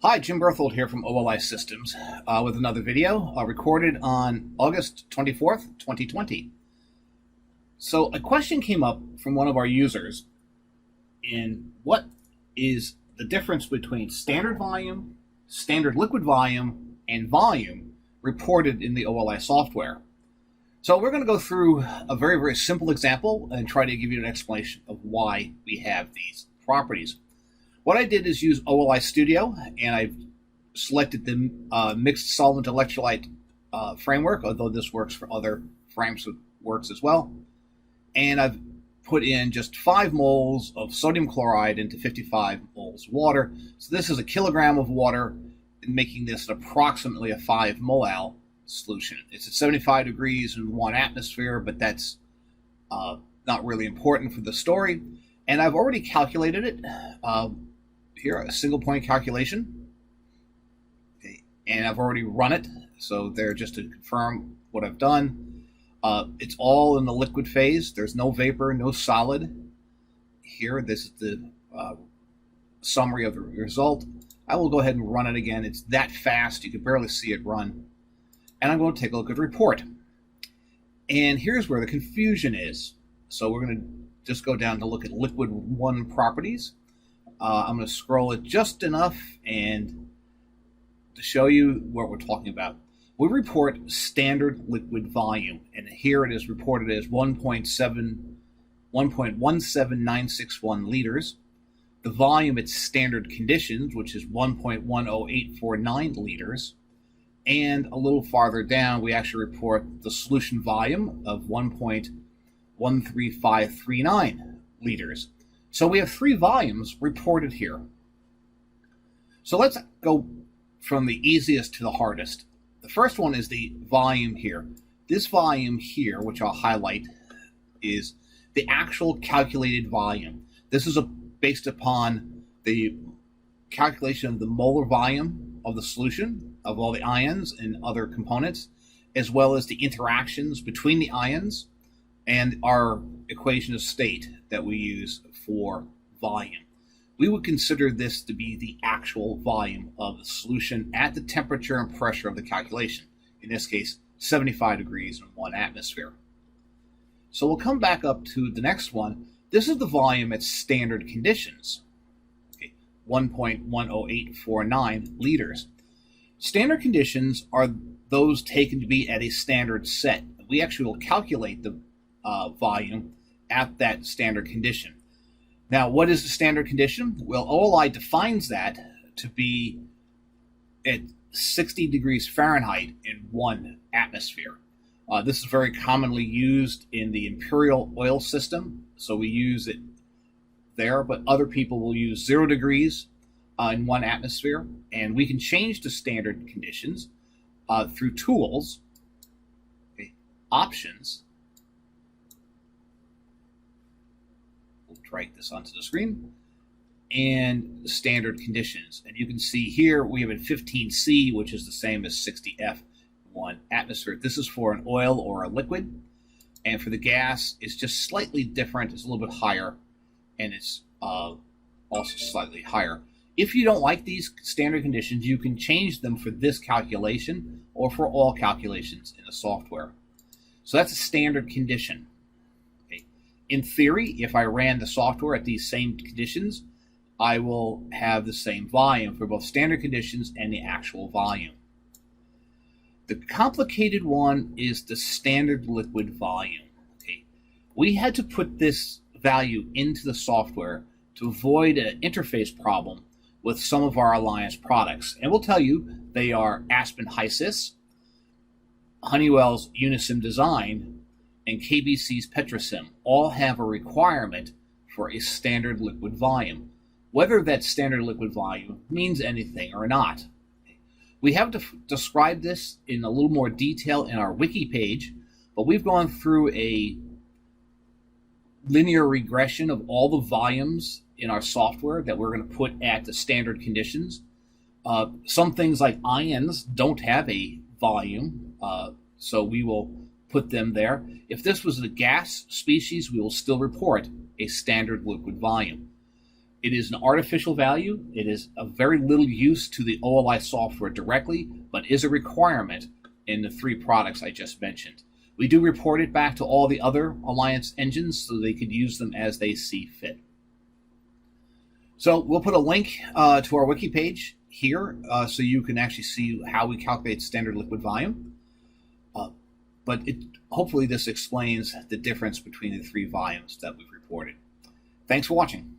Hi, Jim Berthold here from OLI Systems with another video recorded on August 24th, 2020. So a question came up from one of our users in what is the difference between standard volume, standard liquid volume, and volume reported in the OLI software. So we're going to go through a very, very simple example and try to give you an explanation of why we have these properties. What I did is use OLI Studio, and I've selected the mixed solvent electrolyte framework, although this works for other frameworks as well. And I've put in just 5 moles of sodium chloride into 55 moles of water. So this is a kilogram of water, making this approximately a 5 mol solution. It's at 75 degrees and 1 atmosphere, but that's not really important for the story. And I've already calculated it. Here, a single point calculation. Okay. And I've already run it, so there just to confirm what I've done. It's all in the liquid phase. There's no vapor, no solid. Here, this is the summary of the result. I will go ahead and run it again. It's that fast, you can barely see it run. And I'm going to take a look at the report. And here's where the confusion is. So we're going to just go down to look at liquid 1 properties. I'm going to scroll it just enough and to show you what we're talking about. We report standard liquid volume, and here it is reported as 1.17961 liters. The volume at standard conditions, which is 1.10849 liters. And a little farther down, we actually report the solution volume of 1.13539 liters. So we have 3 volumes reported here. So let's go from the easiest to the hardest. The first one is the volume here. This volume here, which I'll highlight, is the actual calculated volume. This is based upon the calculation of the molar volume of the solution, of all the ions and other components, as well as the interactions between the ions and our equation of state that we use for volume. We would consider this to be the actual volume of the solution at the temperature and pressure of the calculation. In this case, 75 degrees and 1 atmosphere. So we'll come back up to the next one. This is the volume at standard conditions. Okay, 1.10849 liters. Standard conditions are those taken to be at a standard set. We actually will calculate the volume at that standard condition. Now, what is the standard condition? Well, OLI defines that to be at 60 degrees Fahrenheit in 1 atmosphere. This is very commonly used in the imperial oil system, so we use it there, but other people will use 0 degrees in 1 atmosphere, and we can change to standard conditions through tools, okay, options. Write this onto the screen, and standard conditions. And you can see here we have a 15C, which is the same as 60F, 1 atmosphere. This is for an oil or a liquid, and for the gas, it's just slightly different. It's a little bit higher, and it's also slightly higher. If you don't like these standard conditions, you can change them for this calculation or for all calculations in the software. So that's a standard condition. In theory, if I ran the software at these same conditions, I will have the same volume for both standard conditions and the actual volume. The complicated one is the standard liquid volume. Okay. We had to put this value into the software to avoid an interface problem with some of our Alliance products. And we'll tell you they are Aspen HYSYS, Honeywell's Unisim Design, and KBC's Petrosim all have a requirement for a standard liquid volume, whether that standard liquid volume means anything or not. We have described this in a little more detail in our wiki page, but we've gone through a linear regression of all the volumes in our software that we're going to put at the standard conditions. Some things like ions don't have a volume, so we will put them there. If this was a gas species, we will still report a standard liquid volume. It is an artificial value. It is of very little use to the OLI software directly, but is a requirement in the 3 products I just mentioned. We do report it back to all the other Alliance engines so they could use them as they see fit. So we'll put a link to our wiki page here so you can actually see how we calculate standard liquid volume. But hopefully this explains the difference between the 3 volumes that we've reported. Thanks for watching.